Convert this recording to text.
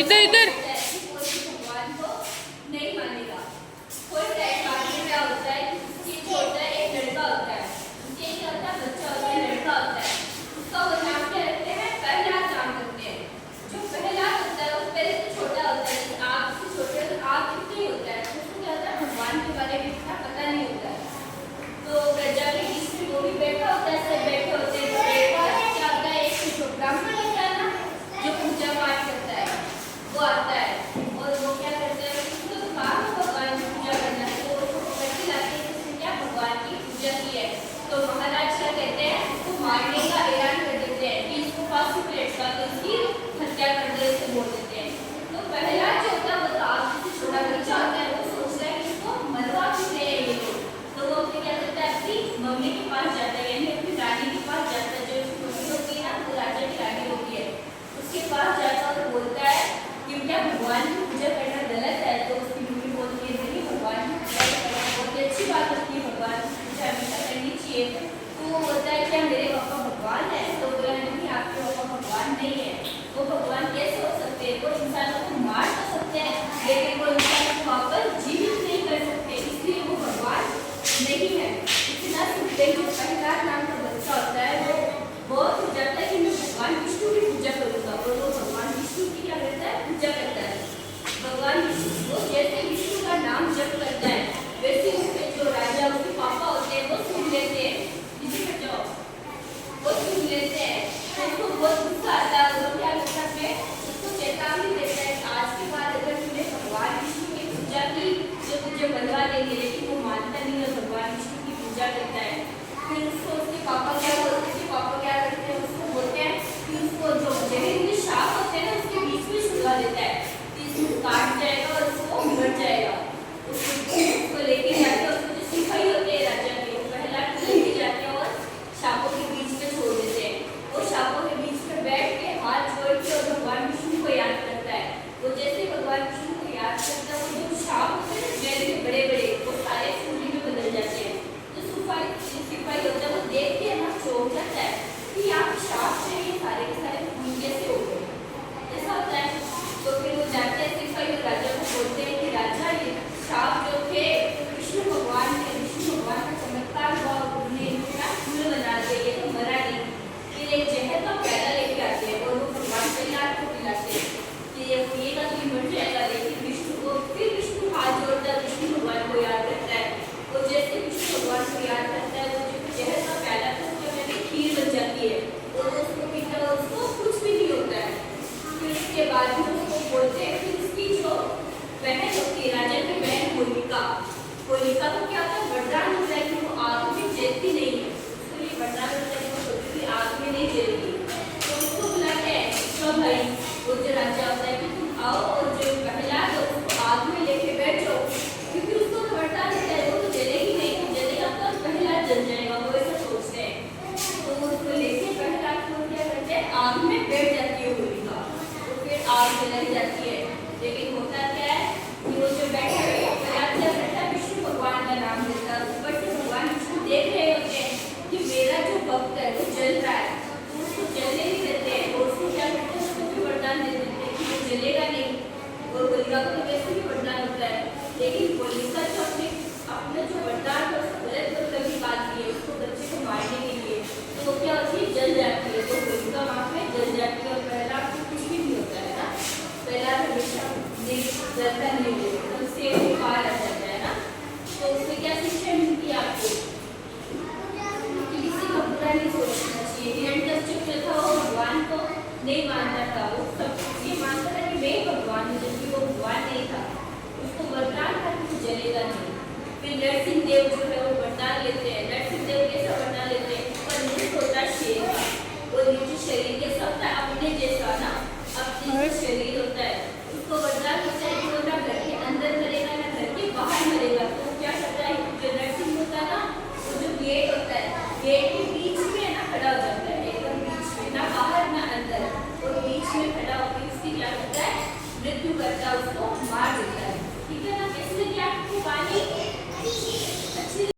इधर इधर भगवान को नहीं मानेगा। कोई टाइम बाद में क्या होता है, किसी होता है एक लड़का होता है, उसके क्या होता है बच्चा होता है, लड़का होता है, उसका वो नाम क्या रखते हैं, पहला नाम रखते हैं। जो पहला होता है वो पहले से छोटा होता है, आप से छोटे तो आप कितने ही होता है, उसको क्या होता है भगवान के बारे में इतना पता नहीं होता है। तो प्रजा के बीच में वो भी बैठा होता है, सब बैठे होते हैं, तो एक बार क्या होता है, एक जो ब्राह्मण होता है ना जो पूजा पाठ करता है वो आता है और वो क्या करता है, उसको तो काम है भगवान की पूजा करना, तो उसको पकड़ के लाते हैं उसने क्या भगवान की पूजा की है। तो महाराज क्या कहते हैं, उसको मारने का ऐलान कर देते हैं कि इसको फांसी पे लटका दो, इसकी हत्या कर दो, ऐसे बोल देते हैं। तो पहला जो होता है वो तो आपसे छोटा बच्चा होता है, वो सोचता है कि इसको मरवा क्यों रहे हैं ये लोग। तो वो अपने क्या करता है, अपनी मम्मी के पास जाता है, यानी अपनी रानी के पास जाता है, जो उसकी मम्मी होती है ना वो राजा की रानी होती है, उसके पास जाता है और बोलता है कि क्या भगवान की पूजा करना गलत है। तो उसकी मम्मी बोलती है नहीं, भगवान की पूजा करना बहुत अच्छी बात होती है, भगवान की पूजा हमेशा करनी चाहिए। तो वो बोलता है क्या मेरे पापा भगवान है, तो बोला नहीं आपके पापा भगवान नहीं है। वो भगवान कैसे हो सकते हैं, वो इंसानों को मार तो सकते हैं लेकिन वो इंसानों को वापस जीवित नहीं कर सकते, इसलिए वो भगवान नहीं है। इतना सुनते ही जो पहला नाम का बच्चा होता है वो बहुत हो जाता है कि मैं भगवान विष्णु की पूजा करूंगा, और वो भगवान विष्णु की क्या करता है, पूजा करता है। भगवान विष्णु वो जैसे विष्णु का नाम जप करता है वैसे उसके जो राजा उसके पापा होते हैं वो सुन लेते हैं, किसी में जाओ वो सुन लेते हैं, तो उसको बहुत गुस्सा आता है। वो क्या करता है, उसको चेतावनी देता है आज के बाद अगर तूने भगवान विष्णु की पूजा की तो तुझे बनवा देंगे, लेकिन वो मानता नहीं है, भगवान विष्णु की पूजा करता है। फिर उसको उसके पापा क्या करते हैं, उसको बोलते हैं कि उसको जो जहरीले सांप होते हैं ना उसके बीच में छुड़वा देता है, इसमें काट जाएगा और उसको मर जाएगा। उसको लेके जाते हैं, उसको जो सिपाही होते हैं राजा के वो पहला लेके जाते हैं और सांपों के बीच में छोड़ देते हैं। वो सांपों के बीच में बैठ के हाथ जोड़ के और भगवान विष्णु को याद करता है। वो जैसे भगवान विष्णु को याद करता है, वो जो सांप होते हैं जहरीले बड़े बड़े वो सारे सूर्य में बदल जाते हैं। जो सिपाही होता है वो देख के ना चौंक जाता है कि आप सांप से ये सारे के सारे खून कैसे हो गए, ऐसा होता है। तो फिर वो जाते हैं सिपाही और राजा को बोलते हैं कि राजा ये सांप जो थे विष्णु भगवान का चमत्कार हुआ, उन्होंने इनका फूल बना दिया, ये तो मरा नहीं। फिर एक जहर का प्याला लेके आते हैं और वो भगवान प्रहलाद को पिलाते हैं कि ये पिएगा तो ये मर जाएगा, लेकिन विष्णु को फिर विष्णु हाथ जोड़ता है, विष्णु भगवान को याद करता है। वो जैसे विष्णु भगवान को याद करता है वो जो जहर का प्याला था उसके में खीर बन जाती है और उसको पीता है, उसको कुछ भी नहीं होता है। फिर उसके बाद में उसको बोलते हैं कि उसकी जो बहन होती है राजा की बहन होलिका को क्या होता है वरदान होता है कि वो आग में जलती नहीं है, उसको ये वरदान होता है कि वो कभी भी आग में नहीं जलेगी। तो उसको बुलाते हैं सब भाई, वो जो राजा होता है कि तुम आओ और जो पहला है उसको आग में लेके बैठ जाओ, क्योंकि उसको वरदान होता है वो तो जलेगी नहीं, जलेगा तो पहला जल जाएगा, वो ऐसा सोचते हैं। तो उसको लेके पहला को क्या करते हैं आग में बैठ जाती है होलिका, तो फिर आग जलाई जाती है। लेकिन होता क्या है कि वो जो बैठा है विष्णु भगवान का नाम लेता है, ऊपर से भगवान विष्णु देख रहे होते हैं कि मेरा जो भक्त है वो जल रहा है, तो उसको जलने नहीं देते हैं और उसको क्या करते हैं, उसको भी वरदान दे देते हैं कि वो जलेगा नहीं। और होलिका को तो वैसे भी वरदान होता है, लेकिन होलिका जो अपने जो वरदान है उसको गलत कभी बात की है उसको बच्चे को मारने के लिए, तो वो क्या होती है जल जाती है। तो होलिका वहाँ पे जल जाती है और पहला को कुछ भी नहीं होता है ना, पहला हमेशा जलता नहीं होता, तो उससे पार आ जाता है ना। तो उससे क्या शिक्षा मिलती है आपको कि किसी का बुरा नहीं सोचना चाहिए। हिरण्यकश्यप जो था वो भगवान को नहीं मानता था, वो सब ये मानता था कि मैं भगवान हूँ, जबकि वो भगवान नहीं था। उसको वरदान था कि वो जलेगा नहीं। फिर नरसिंह देव जो है वो वरदान लेते हैं। नरसिंह देव कैसा वरदान लेते हैं, पर नीच होता शेर का, वो नीचे शरीर के सब अपने जैसा ना अपने शरीर होता है, उसको वरदान होता है कि वो ना घर के अंदर मरेगा ना घर के बाहर मरेगा। तो क्या करता है जो नरसिंह होता है ना, वो जो गेट होता है गेट के बीच में ना खड़ा हो जाता है, एकदम बीच में, ना बाहर ना अंदर, और बीच में खड़ा होकर उसकी क्या करता है मृत्यु करता है, उसको मार देता है।